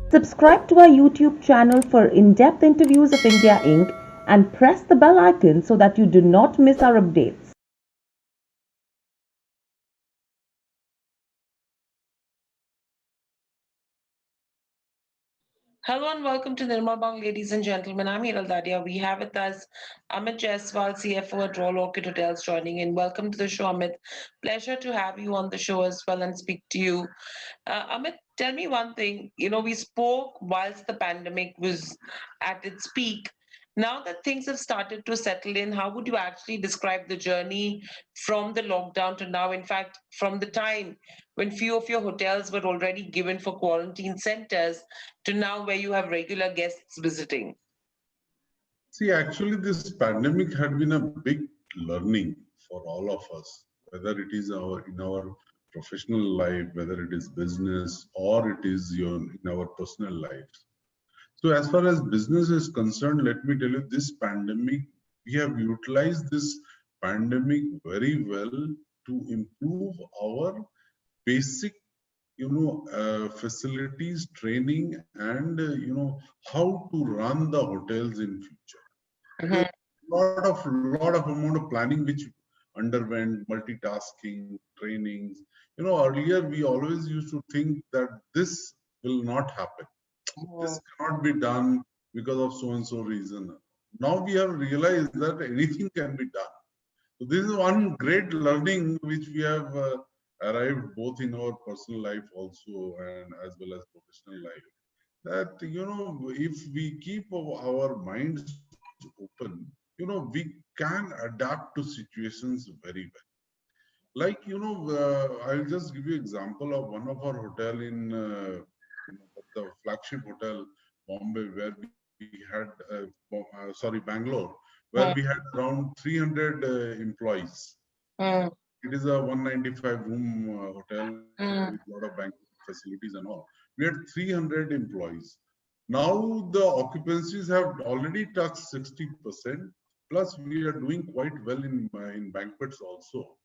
Subscribe to our YouTube channel for in-depth interviews of India Inc. and press the bell icon so that you do not miss our updates. Hello and welcome to Nirmal Bang, ladies and gentlemen. I'm Hiral Dadia. We have with us Amit Jaiswal, CFO at Orchid Hotels, joining in. Welcome to the show, Amit. Pleasure to have you on the show as well and speak to you. Amit, tell me one thing. We spoke whilst the pandemic was at its peak. Now that things have started to settle in, how would you actually describe the journey from the lockdown to now? In fact, from the time when few of your hotels were already given for quarantine centers to now where you have regular guests visiting? See, actually, this pandemic had been a big learning for all of us, whether it is in our professional life, whether it is business, or it is in our personal lives. So, as far as business is concerned, let me tell you, this pandemic, we have utilized this pandemic very well to improve our basic facilities training and how to run the hotels in future. Mhm. Lot of amount of planning which underwent, multitasking trainings. Earlier we always used to think that this will not happen, this cannot be done because of so and so reason. Now we have realized that anything can be done. So this is one great learning which we have arrived both in our personal life also and as well as professional life. That if we keep our minds open, we can adapt to situations very well. Like I'll just give you example of one of our hotel in the flagship hotel Bombay, where we had Bangalore, where we had around 300 employees. Mm, It is a 195 room hotel with a mm. lot of banquet facilities and all. We had 300 employees. Now the occupancies have already touched 60%. Plus, we are doing quite well in banquets also,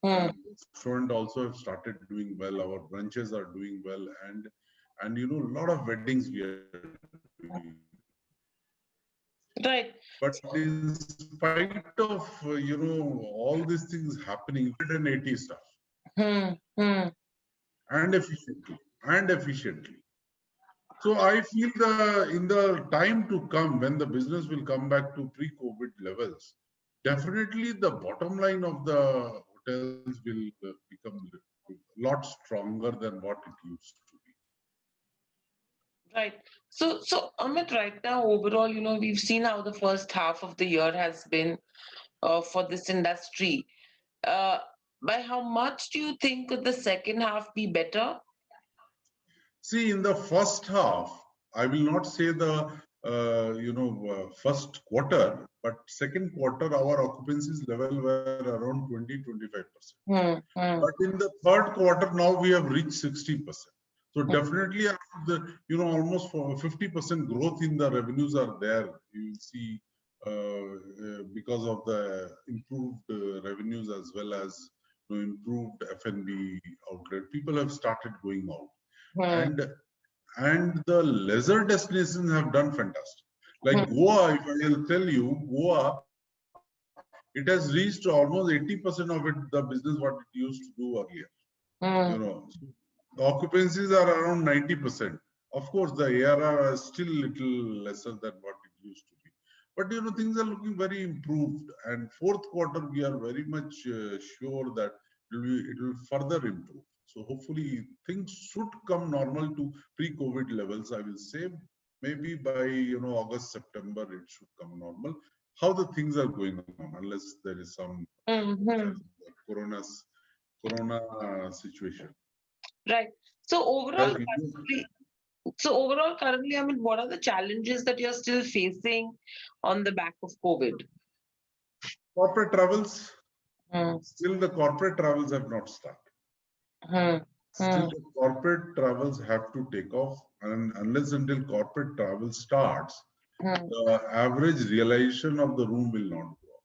Mm. and restaurant also have started doing well. Our branches are doing well, and a lot of weddings we are doing. Right. But in spite of all these things happening, we have 180 staff Mm, mm. and efficiently. So I feel in the time to come, when the business will come back to pre-COVID levels, definitely the bottom line of the hotels will become a lot stronger than what it used to be. Right. So Amit, right now, overall, we've seen how the first half of the year has been for this industry. Uh, by how much do you think could the second half be better? See, in the first half, I will not say the first quarter, but second quarter, our occupancies level were around 20-25%. Hmm, But hmm, in the third quarter, now we have reached 60%. So definitely, almost for 50% growth in the revenues are there. You will see because of the improved revenues as well as improved F&B outlet. People have started going out, hmm, and the leisure destinations have done fantastic. Like hmm, Goa, if I will tell you, Goa, it has reached almost 80% of it, the business what it used to do earlier. hmm. The occupancies are around 90%. Of course, the ARR is still little lesser than what it used to be. But things are looking very improved. And fourth quarter, we are very much sure that it will further improve. So hopefully things should come normal to pre-COVID levels. I will say maybe by August, September it should come normal. How the things are going on, unless there is some Hmm. corona situation. Right. So As overall, you know, currently, I mean, what are the challenges that you're still facing on the back of COVID? corporate travels, Hmm, still the corporate travels have not started. hmm, Still hmm, the corporate travels have to take off, and unless until corporate travel starts, hmm. the average realization of the room will not go up.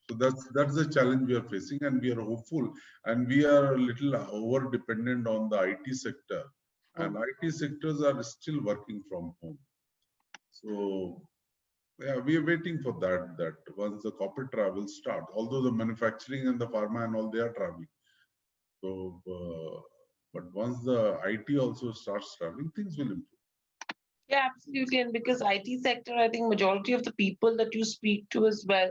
So that's the challenge we are facing, and we are hopeful, and we are a little over dependent on the IT sector. and IT sectors are still working from home. So yeah, we are waiting for that. That once the corporate travel starts, although the manufacturing and the pharma and all they are traveling. So, but once the IT also starts traveling, things will improve. Yeah, absolutely. And because IT sector, I think majority of the people that you speak to as well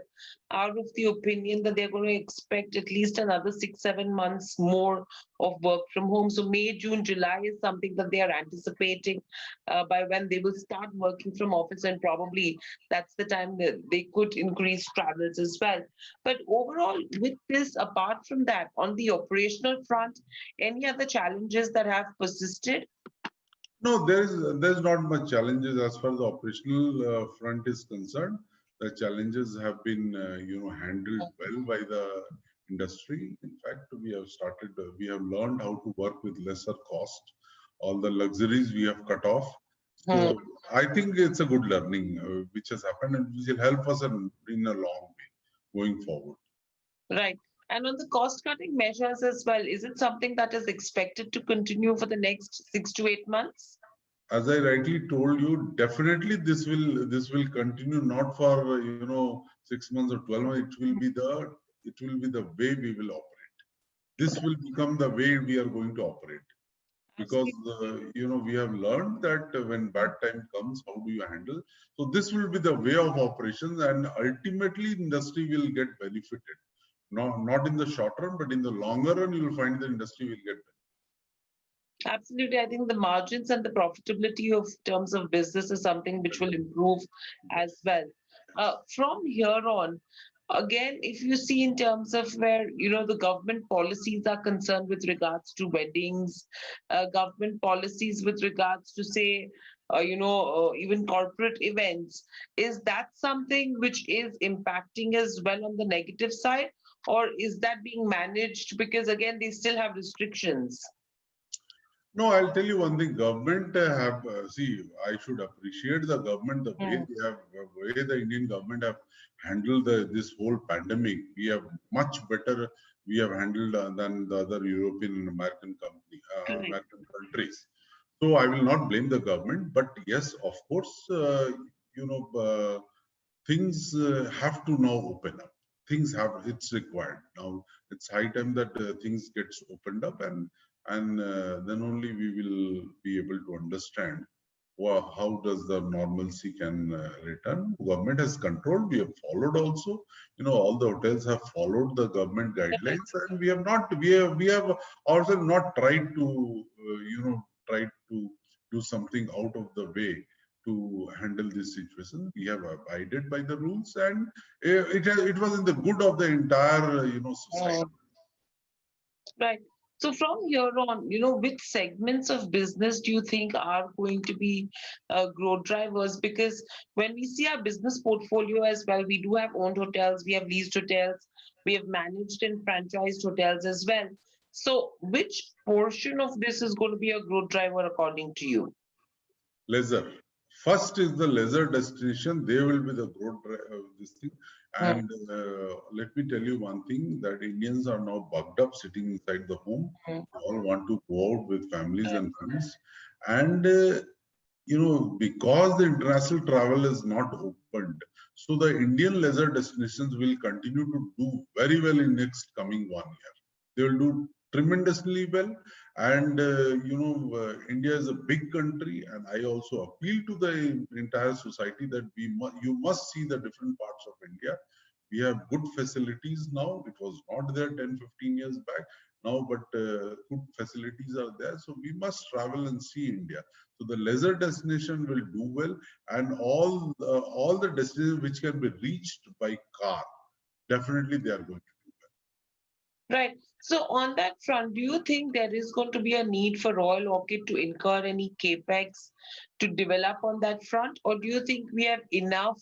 are of the opinion that they're going to expect at least another 6, 7 months more of work from home. So May, June, July is something that they are anticipating by when they will start working from office, and probably that's the time that they could increase travels as well. But overall, with this, apart from that, on the operational front, any other challenges that have persisted? No, there's not much challenges as far as the operational front is concerned. The challenges have been handled well by the industry. In fact, we have learned how to work with lesser cost. All the luxuries we have cut off. Hmm. So I think it's a good learning which has happened and which will help us in a long way going forward. Right. And on the cost cutting measures as well, is it something that is expected to continue for the next 6 to 8 months? As I rightly told you, definitely this will continue not for 6 months or 12 months. It will be the way we will operate. This will become the way we are going to operate because Absolutely. we have learned that when bad time comes, how do you handle? So this will be the way of operations, and ultimately industry will get benefited. Not in the short run, but in the longer run, you will find the industry will get benefited. Absolutely. I think the margins and the profitability of terms of business is something which will improve as well. From here on, again, if you see in terms of where, the government policies are concerned with regards to weddings, government policies with regards to, say, even corporate events, is that something which is impacting as well on the negative side? Or is that being managed because, again, they still have restrictions? No, I'll tell you one thing. Government have see. I should appreciate the government the way they have, way the Indian government have handled this whole pandemic. We have much better. We have handled than the other European and Correct. American countries. So I will not blame the government, but yes, of course, you know, uh, things have to now open up. Things have it's required now. It's high time that things gets opened up, and then only we will be able to understand how does the normalcy can return. Government has controlled. We have followed also. All the hotels have followed the government guidelines, and we have not. We have also not tried to tried to do something out of the way to handle this situation. We have abided by the rules, and it was in the good of the entire society. Mm. Right. So from here on, which segments of business do you think are going to be growth drivers? Because when we see our business portfolio as well, we do have owned hotels, we have leased hotels, we have managed and franchised hotels as well. So which portion of this is going to be a growth driver according to you? Leisure. First is the leisure destination. They will be the this thing. Mm, And let me tell you one thing that Indians are now bugged up sitting inside the home. mm, They all want to go out with families correct. and friends. And because the international travel is not opened, so the Indian leisure destinations will continue to do very well in next coming 1 year. They will do tremendously well, and India is a big country, and I also appeal to the entire society that you must see the different parts of India. We have good facilities now. It was not there 10, 15 years back now, but good facilities are there. So we must travel and see India. So the leisure destination will do well, and all the destinations which can be reached by car, definitely they are going to do Right. So on that front, do you think there is going to be a need for Royal Orchid to incur any capex to develop on that front, or do you think we have enough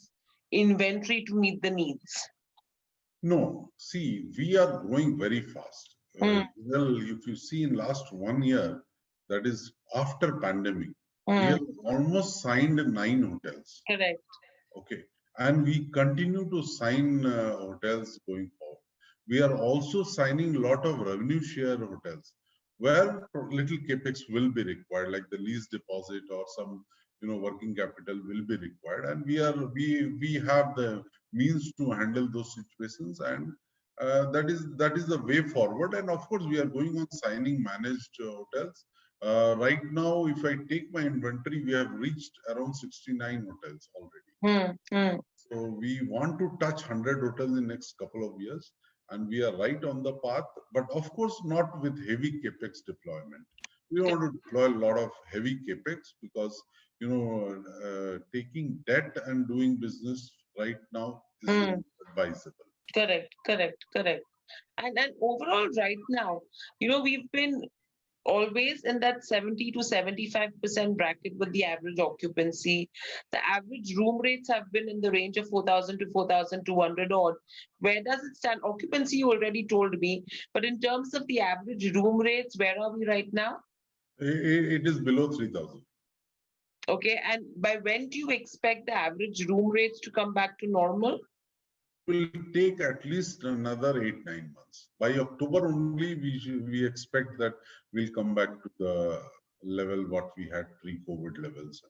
inventory to meet the needs? well. No, see, we are growing very fast. Hmm, Well, if you see in last 1 year, that is after pandemic, we hmm, have almost signed 9 hotels. correct. Okay. And we continue to sign hotels going forward. We are also signing a lot of revenue share hotels. where little capex will be required, like the lease deposit or some working capital will be required, and we have the means to handle those situations, and that is the way forward. And of course, we are going on signing managed hotels. Right now, if I take my inventory, we have reached around 69 hotels already. So we want to touch 100 hotels in next couple of years, and we are right on the path. But of course, not with heavy capex deployment. We want to deploy a lot of heavy capex because taking debt and doing business right now is advisable. Correct. And overall, right now, we've been always in that 70 to 75% bracket with the average occupancy. The average room rates have been in the range of 4,000 to 4,200 odd. Where does it stand? Occupancy, you already told me, but in terms of the average room rates, where are we right now? It is below 3,000. Okay, and by when do you expect the average room rates to come back to normal? Will take at least another 8-9 months. By October only, we expect that we'll come back to the level what we had pre-COVID levels.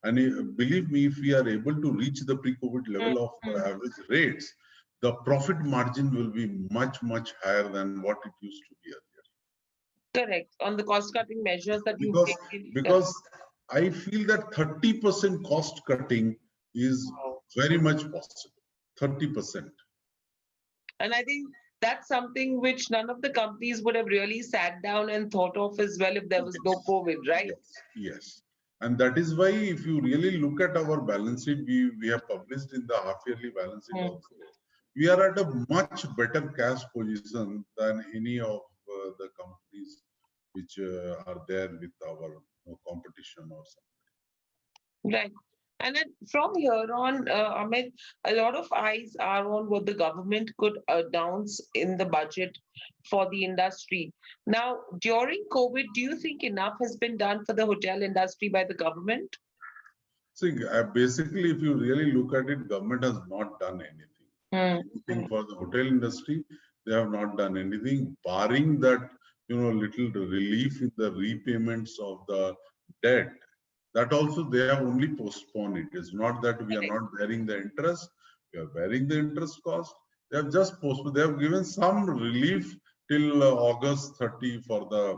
And believe me, if we are able to reach the pre-COVID level of average rates, the profit margin will be much higher than what it used to be earlier. Correct. On the cost-cutting measures that you've Because taken. because I feel that 30% cost cutting is very much possible. 30%. And I think that's something which none of the companies would have really sat down and thought of as well if there was no COVID, right? Yes. And that is why if you really look at our balance sheet, we have published in the half-yearly balance sheet also. We are at a much better cash position than any of the companies which are there with our competition or something. Right. And then from here on, Amit, a lot of eyes are on what the government could announce in the budget for the industry. Now, during COVID, do you think enough has been done for the hotel industry by the government? See, basically, if you really look at it, government has not done anything. Anything for the hotel industry, they have not done anything, barring that, little relief in the repayments of the debt. That also they have only postponed it. It's not that we are not bearing the interest. We are bearing the interest cost. They have just postponed. They have given some relief till August 30 for the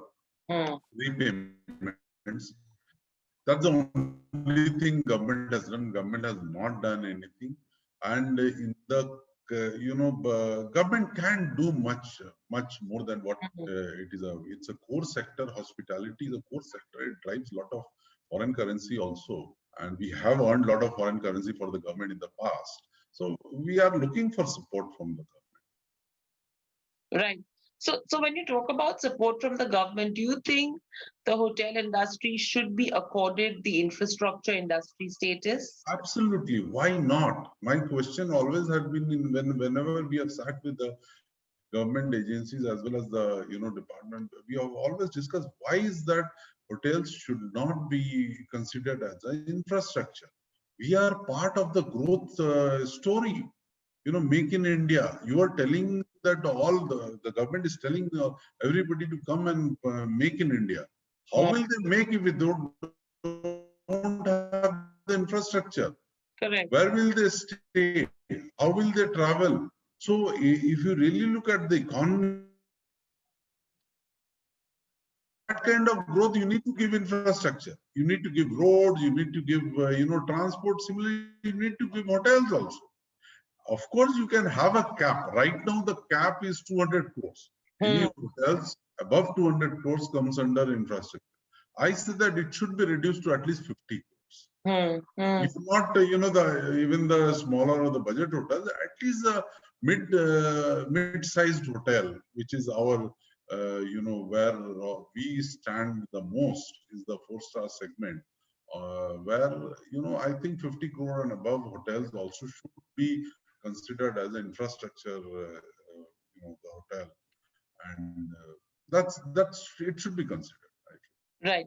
repayments. That's the only thing government has done. Government has not done anything. And in the, government can do much more than what it is. It's a core sector. Hospitality is a core sector. It drives a lot of foreign currency also. And we have earned a lot of foreign currency for the government in the past. So we are looking for support from the government. Right. So when you talk about support from the government, do you think the hotel industry should be accorded the infrastructure industry status? Absolutely. Why not? My question always had been whenever we have sat with the government agencies as well as the department, we have always discussed why is that hotels should not be considered as an infrastructure. We are part of the growth story. Make in India. You are telling that all the government is telling everybody to come and make in India. How will they make if we don't have the infrastructure? Correct. Where will they stay? How will they travel? So if you really look at the economy, that kind of growth, you need to give infrastructure. You need to give roads. You need to give transport. Similarly, you need to give hotels also. Of course, you can have a cap. Right now, the cap is 200 crores. Any hotels above 200 crores comes under infrastructure. I said that it should be reduced to at least 50 crores. If not, even the smaller or the budget hotels, at least the mid-sized hotel, which is our, where we stand the most, is the 4-star segment, where I think 50 crore and above hotels also should be considered as an infrastructure, the hotel, and that's it should be considered. Right? Right.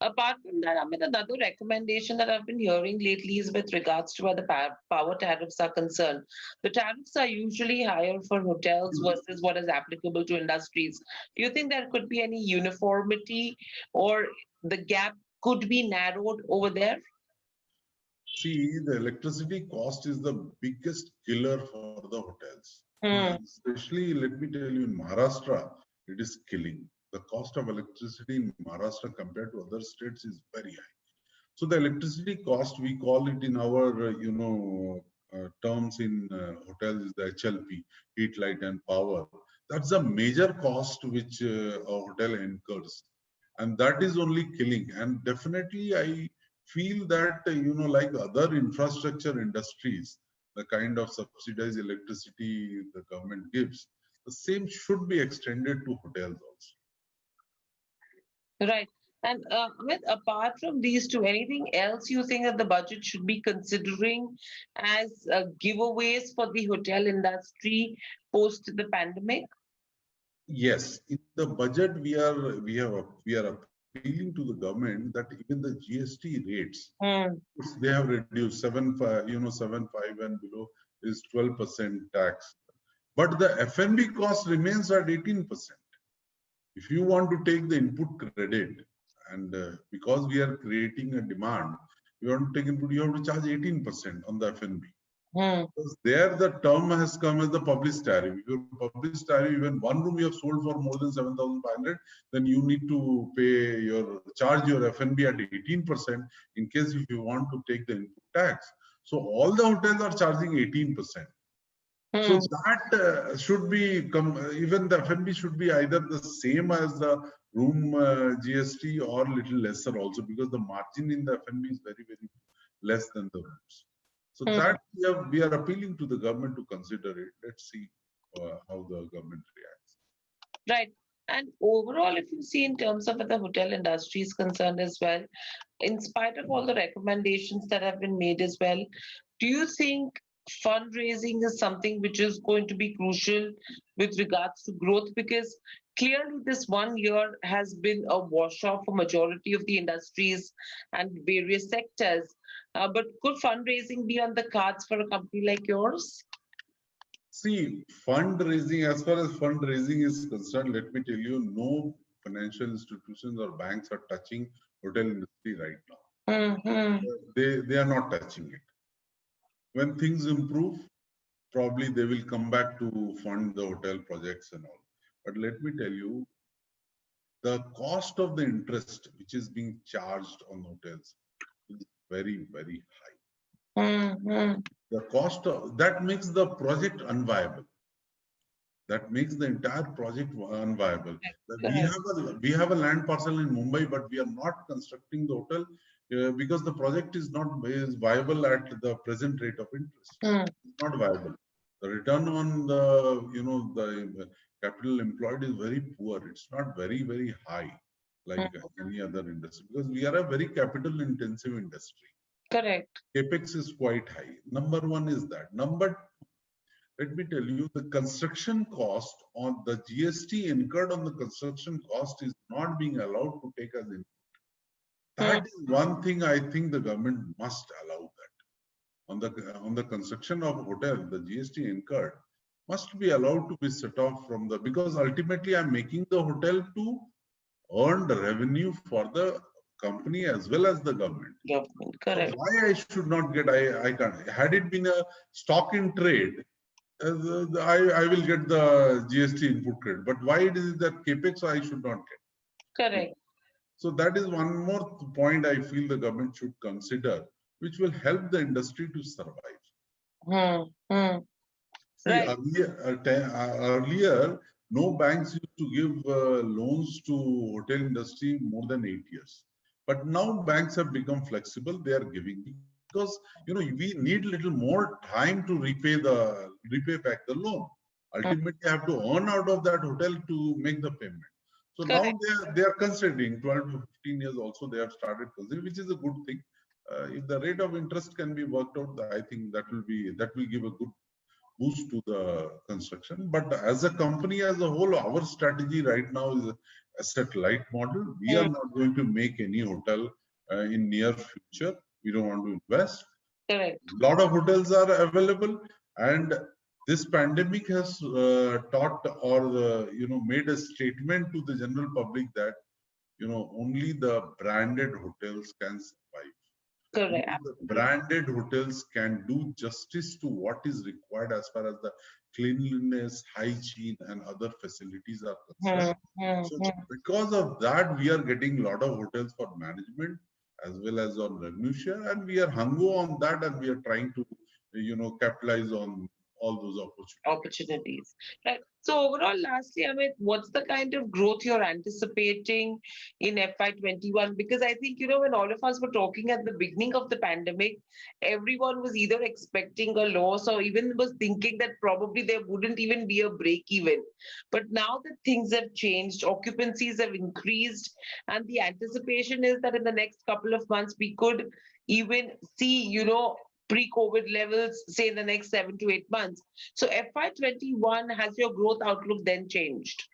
Apart from that, I mean, another recommendation that I've been hearing lately is with regards to where the power tariffs are concerned. The tariffs are usually higher for hotels versus what is applicable to industries. Do you think there could be any uniformity or the gap could be narrowed over there? See, the electricity cost is the biggest killer for the hotels. Hmm. Especially, let me tell you, in Maharashtra, it is killing. The cost of electricity in Maharashtra compared to other states is very high. So the electricity cost, we call it in our, terms in hotels is the HLP, heat, light, and power. That's a major cost which a hotel incurs, and that is only killing. And definitely, I feel that like other infrastructure industries, the kind of subsidized electricity the government gives, the same should be extended to hotels also. Right. And Amit, apart from these two, anything else you think that the budget should be considering as giveaways for the hotel industry post the pandemic? Yes, in the budget we are appealing to the government that even the GST rates Hmm. they have reduced 7.5 and below is 12% tax, but the F&B cost remains at 18%. If you want to take the input credit, and because we are creating a demand, you want to take input, you have to charge 18% on the F&B. Hmm. Because there the term has come as the published tariff. If your published tariff, even one room you have sold for more than 7,500, then you need to pay charge your F&B at 18% in case if you want to take the input tax. So all the hotels are charging 18%. So Hmm. that should be even the F&B should be either the same as the room GST or little lesser also, because the margin in the F&B is very, very less than the rooms. So Hmm. that we are appealing to the government to consider it. Let's see how the government reacts. Right. And overall, if you see in terms of what the hotel industry is concerned as well, in spite of all the recommendations that have been made as well, do you think fundraising is something which is going to be crucial with regards to growth? Because clearly, this 1 year has been a washout for majority of the industries and various sectors. But could fundraising be on the cards for a company like yours? See, fundraising, as far as fundraising is concerned, let me tell you, no financial institutions or banks are touching hotel industry right now. Mm-hmm. They are not touching it. When things improve, probably they will come back to fund the hotel projects and all. But let me tell you, the cost of the interest which is being charged on hotels is very, very high. Mm-hmm. The cost of, that makes the project unviable. That makes the entire project unviable. Correct. We have a land parcel in Mumbai, but we are not constructing the hotel because the project is viable at the present rate of interest. Mm. It's not viable. The return on the capital employed is very poor. It's not very high like Mm. any other industry, because we are a very capital intensive industry. Correct. Capex is quite high. Number one is that. Number, let me tell you, the construction cost on the GST incurred on the construction cost is not being allowed to take as in. Mm. That is one thing I think the government must allow that. On the construction of hotel, the GST incurred must be allowed to be set off from the, because ultimately I'm making the hotel to earn the revenue for the company as well as the government. Government. So Correct. why I should not get, I can't. Had it been a stock in trade, I will get the GST input credit. But why it is that capex I should not get? Correct. So that is one more point I feel the government should consider, which will help the industry to survive. Hmm. Hmm. See, Right. earlier, no banks used to give loans to hotel industry more than 8 years. But now banks have become flexible. They are giving, because we need little more time to repay back the loan. Hmm. Ultimately, have to earn out of that hotel to make the payment. So now Correct. they are considering 12 to 15 years also they have started considering, which is a good thing. If the rate of interest can be worked out, I think that will give a good boost to the construction. But as a company as a whole, our strategy right now is a asset light model. We are not going to make any hotel in near future. We don't want to invest. Correct. A lot of hotels are available, and this pandemic has taught or made a statement to the general public that only the branded hotels can survive. Correct. The branded hotels can do justice to what is required as far as the cleanliness, hygiene, and other facilities are concerned. So because of that, we are getting a lot of hotels for management as well as on revenue share, and we are hungry on that, and we are trying to, capitalize on all those opportunities. Right. So overall, lastly, Amit, what's the kind of growth you're anticipating in FY21? Because I think, when all of us were talking at the beginning of the pandemic, everyone was either expecting a loss or even was thinking that probably there wouldn't even be a break even. But now that things have changed, occupancies have increased, and the anticipation is that in the next couple of months, we could even see, pre-COVID levels, say in the next 7 to 8 months. So FY21, has your growth outlook then changed?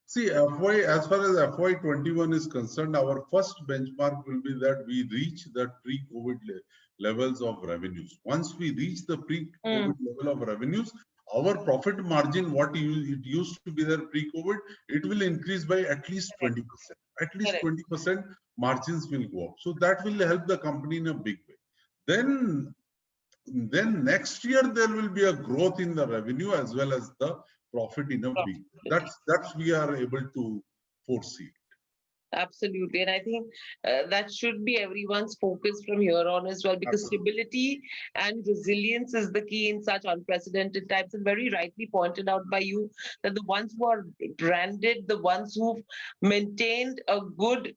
See, as far as FY21 is concerned, our first benchmark will be that we reach that pre-COVID levels of revenues. Once we reach the pre-COVID level of revenues, our profit margin, it used to be there pre-COVID, it will increase by at least 20%. At least 20% margins will go up. So that will help the company in a big way. Then next year there will be a growth in the revenue as well as the profit in a big way. That's we are able to foresee. Absolutely. And I think that should be everyone's focus from here on as well, because stability and resilience is the key in such unprecedented times. And very rightly pointed out by you that the ones who are branded, the ones who've maintained a good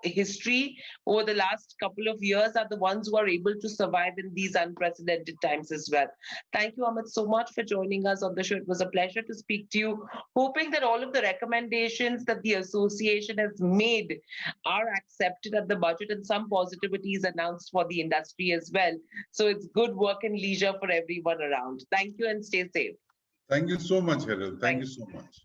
history over the last couple of years are the ones who are able to survive in these unprecedented times as well. Thank you, Amit, so much for joining us on the show. It was a pleasure to speak to you. Hoping that all of the recommendations that the association has made are accepted at the budget and some positivity is announced for the industry as well. So it's good work and leisure for everyone around. Thank you and stay safe. Thank you so much, Hiral. Thank you so much.